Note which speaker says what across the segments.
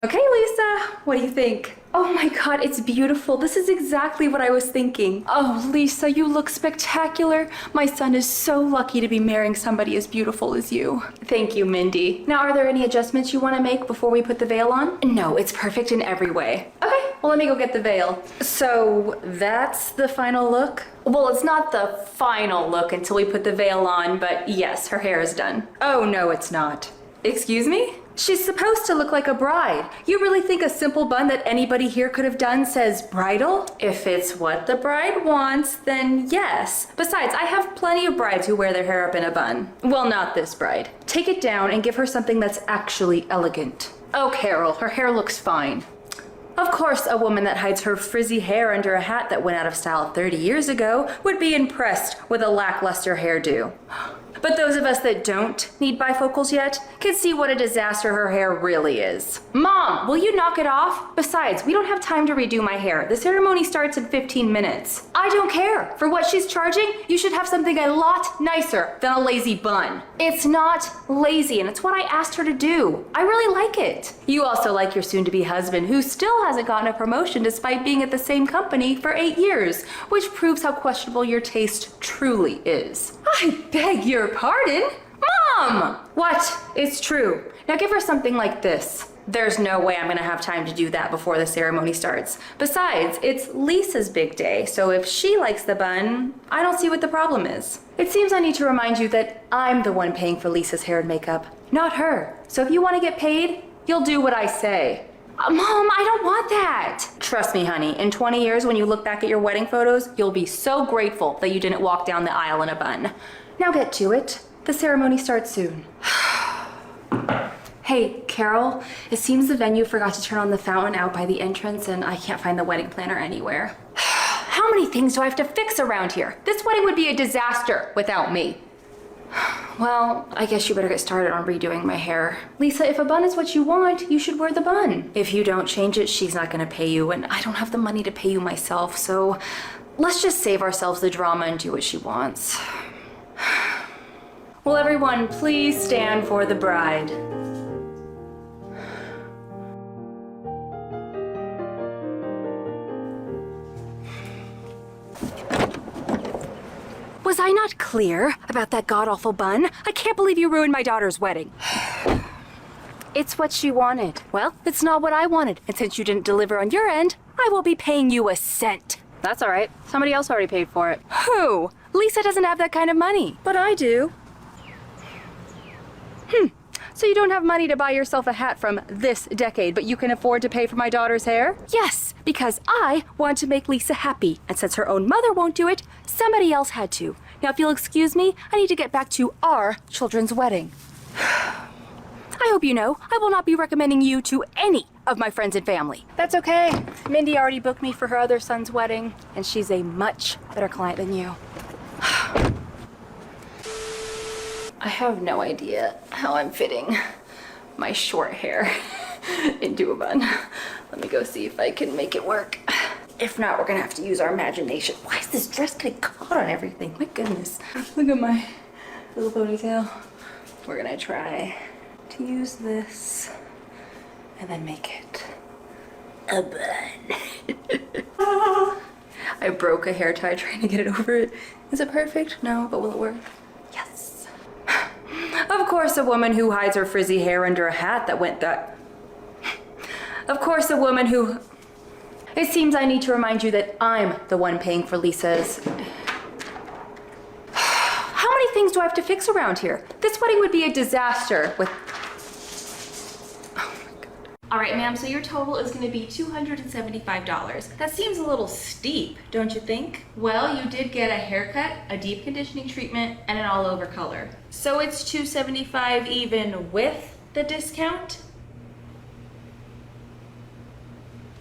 Speaker 1: Okay, Lisa, what do you think? Oh my God, it's beautiful. This is exactly what I was thinking. Oh, Lisa, you look spectacular. My son is so lucky to be marrying somebody as beautiful as you. Thank you, Mindy. Now, are there any adjustments you want to make before we put the veil on? No, it's perfect in every way. Okay, well, let me go get the veil. So that's the final look? Well, it's not the final look until we put the veil on, but yes, her hair is done. Oh, no, it's not. Excuse me? She's supposed to look like a bride. You really think a simple bun that anybody here could have done says bridal? If it's what the bride wants, then yes. Besides, I have plenty of brides who wear their hair up in a bun. Well, not this bride. Take it down and give her something that's actually elegant. Oh, Carol, her hair looks fine. Of course, a woman that hides her frizzy hair under a hat that went out of style 30 years ago would be impressed with a lackluster hairdo. But those of us that don't need bifocals yet can see what a disaster her hair really is. Mom, will you knock it off? Besides, we don't have time to redo my hair. The ceremony starts in 15 minutes. I don't care. For what she's charging, you should have something a lot nicer than a lazy bun. It's not lazy, and it's what I asked her to do. I really like it. You also like your soon-to-be husband, who still hasn't gotten a promotion despite being at the same company for 8 years, which proves how questionable your taste truly is. I beg your pardon? Mom! What? It's true. Now give her something like this. There's no way I'm gonna have time to do that before the ceremony starts. Besides, it's Lisa's big day, so if she likes the bun, I don't see what the problem is. It seems I need to remind you that I'm the one paying for Lisa's hair and makeup, not her. So if you want to get paid, you'll do what I say. Mom, I don't want that. Trust me, honey, in 20 years when you look back at your wedding photos, you'll be so grateful that you didn't walk down the aisle in a bun. Now get to it. The ceremony starts soon. Hey, Carol, it seems the venue forgot to turn on the fountain out by the entrance and I can't find the wedding planner anywhere. How many things do I have to fix around here? This wedding would be a disaster without me. Well, I guess you better get started on redoing my hair. Lisa, if a bun is what you want, you should wear the bun. If you don't change it, she's not gonna pay you, and I don't have the money to pay you myself, so let's just save ourselves the drama and do what she wants. Will everyone please stand for the bride? Was I not clear about that god-awful bun? I can't believe you ruined my daughter's wedding. It's what she wanted. Well, it's not what I wanted. And since you didn't deliver on your end, I won't be paying you a cent. That's all right. Somebody else already paid for it. Who? Lisa doesn't have that kind of money. But I do. So you don't have money to buy yourself a hat from this decade, but you can afford to pay for my daughter's hair? Yes, because I want to make Lisa happy. And since her own mother won't do it, somebody else had to. Now, if you'll excuse me, I need to get back to our children's wedding. I hope you know, I will not be recommending you to any of my friends and family. That's okay. Mindy already booked me for her other son's wedding, and she's a much better client than you. I have no idea how I'm fitting my short hair into a bun. Let me go see if I can make it work. If not, we're gonna have to use our imagination. Why is this dress getting caught on everything? My goodness. Look at my little ponytail. We're gonna try to use this and then make it a bun. I broke a hair tie trying to get it over it. Is it perfect? No, but will it work? Yes. Of course, a woman who hides her frizzy hair under a hat that went that... Of course, a woman who... It seems I need to remind you that I'm the one paying for Lisa's... How many things do I have to fix around here? This wedding would be a disaster with...
Speaker 2: All right, ma'am, so your total is gonna be $275. That seems a little steep, don't you think? Well, you did get a haircut, a deep conditioning treatment, and an all-over color. So it's $275 even with the discount?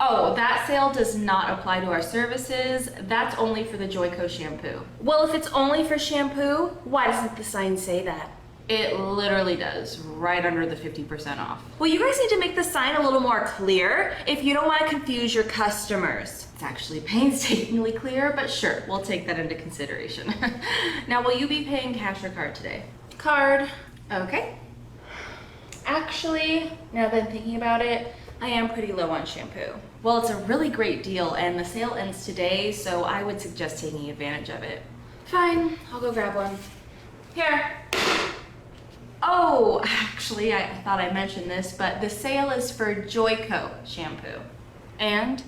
Speaker 2: Oh, that sale does not apply to our services. That's only for the Joico shampoo. Well, if it's only for shampoo, why doesn't the sign say that? It literally does, right under the 50% off. Well, you guys need to make the sign a little more clear if you don't want to confuse your customers. It's actually painstakingly clear, but sure, we'll take that into consideration. Now, will you be paying cash or card today? Card. Okay. Actually, now that I'm thinking about it, I am pretty low on shampoo. Well, it's a really great deal and the sale ends today, so I would suggest taking advantage of it. Fine, I'll go grab one. Here. Oh, actually, I thought I mentioned this, but the sale is for Joico shampoo. And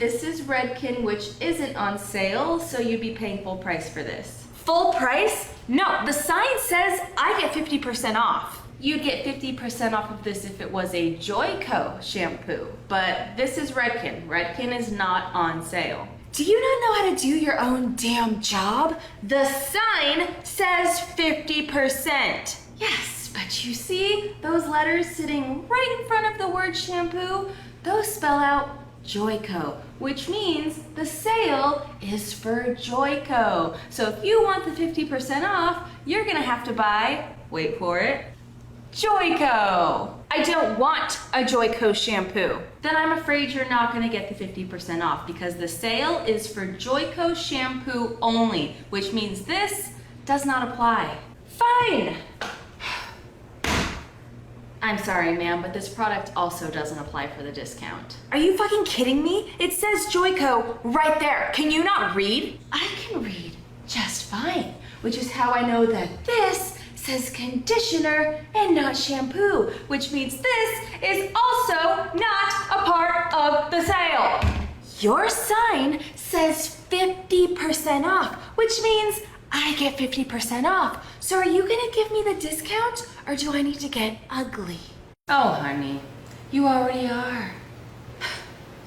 Speaker 2: this is Redken, which isn't on sale, so you'd be paying full price for this. Full price? No, the sign says I get 50% off. You'd get 50% off of this if it was a Joico shampoo, but this is Redken. Redken is not on sale. Do you not know how to do your own damn job? The sign says 50%. Yes, but you see those letters sitting right in front of the word shampoo? Those spell out Joico, which means the sale is for Joico. So if you want the 50% off, you're gonna have to buy, wait for it, Joico. I don't want a Joico shampoo. Then I'm afraid you're not gonna get the 50% off because the sale is for Joico shampoo only, which means this does not apply. Fine. I'm sorry, ma'am, but this product also doesn't apply for the discount. Are you fucking kidding me? It says Joico right there. Can you not read? I can read just fine, which is how I know that this says conditioner and not shampoo, which means this is also not a part of the sale. Your sign says 50% off, which means I get 50% off. So are you gonna give me the discount or do I need to get ugly? Oh, honey, you already are.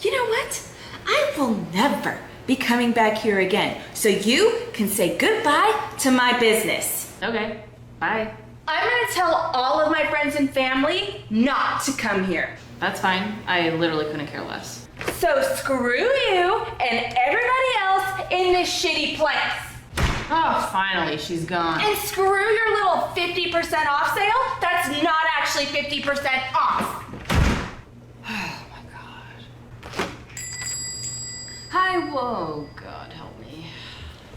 Speaker 2: You know what? I will never be coming back here again. So you can say goodbye to my business. Okay, bye. I'm gonna tell all of my friends and family not to come here. That's fine. I literally couldn't care less. So screw you and everybody else in this shitty place. Oh, finally, she's gone. And screw your little 50% off sale. That's not actually 50% off. Oh my God. Hi, whoa, God help me.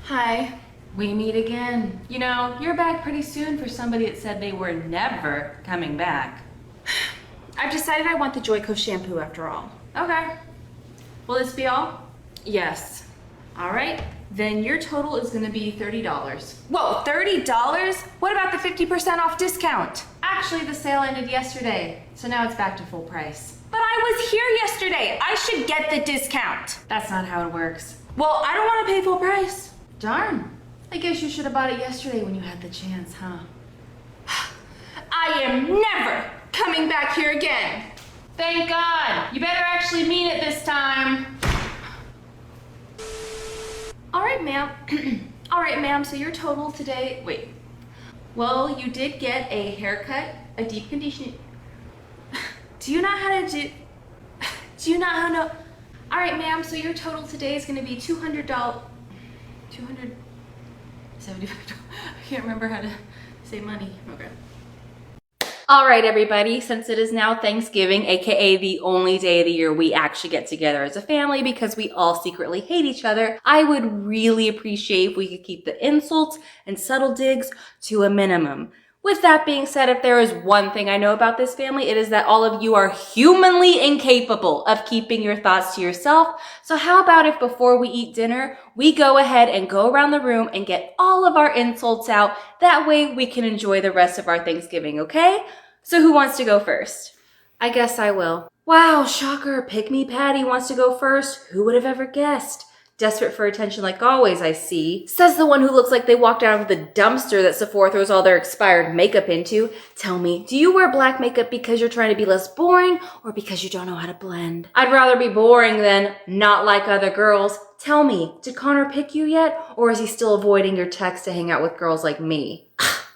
Speaker 2: Hi, we meet again. You know, you're back pretty soon for somebody that said they were never coming back. I've decided I want the Joico shampoo after all. Okay. Will this be all? Yes. All right. Then your total is gonna be $30. Whoa, $30? What about the 50% off discount? Actually, the sale ended yesterday, so now it's back to full price. But I was here yesterday. I should get the discount. That's not how it works. Well, I don't wanna pay full price. Darn. I guess you should have bought it yesterday when you had the chance, huh? I am never coming back here again. Thank God. You better actually mean it this time. All right, ma'am. All right, ma'am, so your total today, wait. Well, you did get a haircut, a deep conditioning. Do you not how to do you not how to, all right, ma'am, so your total today is gonna be $200, $275. I can't remember how to say money. Okay. All right, everybody, since it is now Thanksgiving, aka the only day of the year we actually get together as a family because we all secretly hate each other, I would really appreciate if we could keep the insults and subtle digs to a minimum. With that being said, if there is one thing I know about this family, it is that all of you are humanly incapable of keeping your thoughts to yourself. So how about if before we eat dinner, we go ahead and go around the room and get all of our insults out. That way we can enjoy the rest of our Thanksgiving, okay? So who wants to go first? I guess I will. Wow, shocker, Pick Me Patty wants to go first. Who would have ever guessed? Desperate for attention like always, I see. Says the one who looks like they walked out of the dumpster that Sephora throws all their expired makeup into. Tell me, do you wear black makeup because you're trying to be less boring or because you don't know how to blend? I'd rather be boring than not like other girls. Tell me, did Connor pick you yet? Or is he still avoiding your text to hang out with girls like me?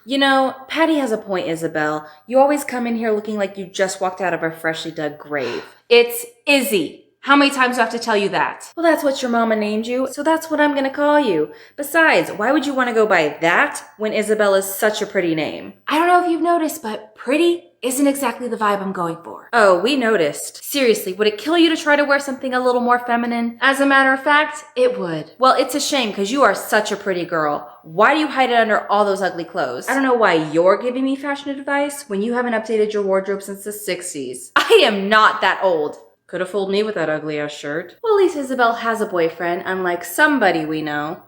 Speaker 2: You know, Patty has a point, Isabel. You always come in here looking like you just walked out of a freshly dug grave. It's Izzy. How many times do I have to tell you that? Well, that's what your mama named you, so that's what I'm gonna call you. Besides, why would you want to go by that when Isabel is such a pretty name? I don't know if you've noticed, but pretty isn't exactly the vibe I'm going for. Oh, we noticed. Seriously, would it kill you to try to wear something a little more feminine? As a matter of fact, it would. Well, it's a shame because you are such a pretty girl. Why do you hide it under all those ugly clothes? I don't know why you're giving me fashion advice when you haven't updated your wardrobe since the 60s. I am not that old. Could have fooled me with that ugly ass shirt. Well, at least Isabel has a boyfriend, unlike somebody we know.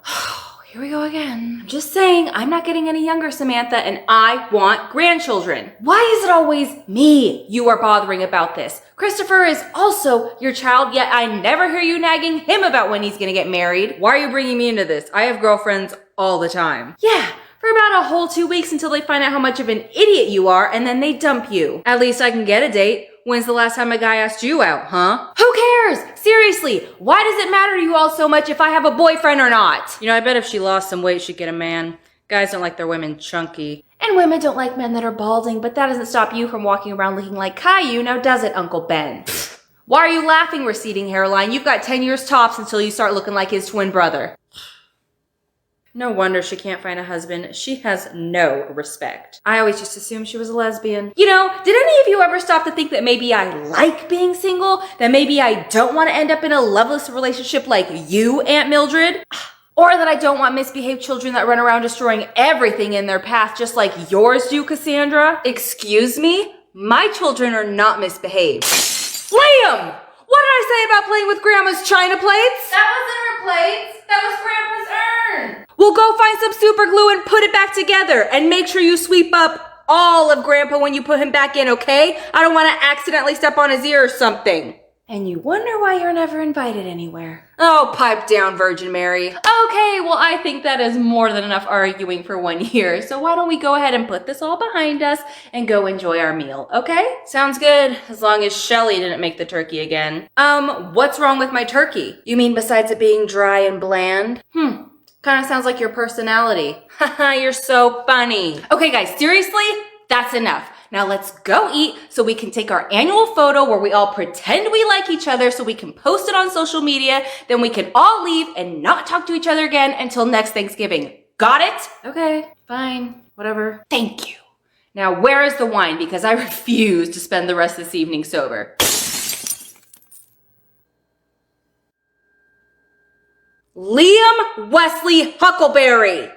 Speaker 2: Here we go again. I'm just saying, I'm not getting any younger, Samantha, and I want grandchildren. Why is it always me you are bothering about this? Christopher is also your child, yet I never hear you nagging him about when he's gonna get married. Why are you bringing me into this? I have girlfriends all the time. Yeah, for about a whole 2 weeks until they find out how much of an idiot you are, and then they dump you. At least I can get a date. When's the last time a guy asked you out, huh? Who cares? Seriously, why does it matter to you all so much if I have a boyfriend or not? You know, I bet if she lost some weight, she'd get a man. Guys don't like their women chunky. And women don't like men that are balding, but that doesn't stop you from walking around looking like Caillou, now does it, Uncle Ben? Why are you laughing, receding hairline? You've got 10 years tops until you start looking like his twin brother. No wonder she can't find a husband. She has no respect. I always just assumed she was a lesbian. You know, did any of you ever stop to think that maybe I like being single? That maybe I don't want to end up in a loveless relationship like you, Aunt Mildred? Or that I don't want misbehaved children that run around destroying everything in their path just like yours do, Cassandra? Excuse me? My children are not misbehaved. Liam! What did I say about playing with Grandma's china plates? That wasn't her plates. That was Grandpa's urn. Well, go find some super glue and put it back together. And make sure you sweep up all of Grandpa when you put him back in, okay? I don't want to accidentally step on his ear or something. And you wonder why you're never invited anywhere. Oh, pipe down, Virgin Mary. Okay, well, I think that is more than enough arguing for 1 year. So why don't we go ahead and put this all behind us and go enjoy our meal, okay? Sounds good, as long as Shelly didn't make the turkey again. What's wrong with my turkey? You mean besides it being dry and bland? Kind of sounds like your personality. Haha, you're so funny. Okay, guys, seriously, that's enough. Now let's go eat so we can take our annual photo where we all pretend we like each other so we can post it on social media. Then we can all leave and not talk to each other again until next Thanksgiving. Got it? Okay, fine, whatever. Thank you. Now where is the wine? Because I refuse to spend the rest of this evening sober. Liam Wesley Huckleberry.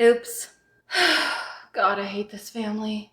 Speaker 2: Oops. God, I hate this family.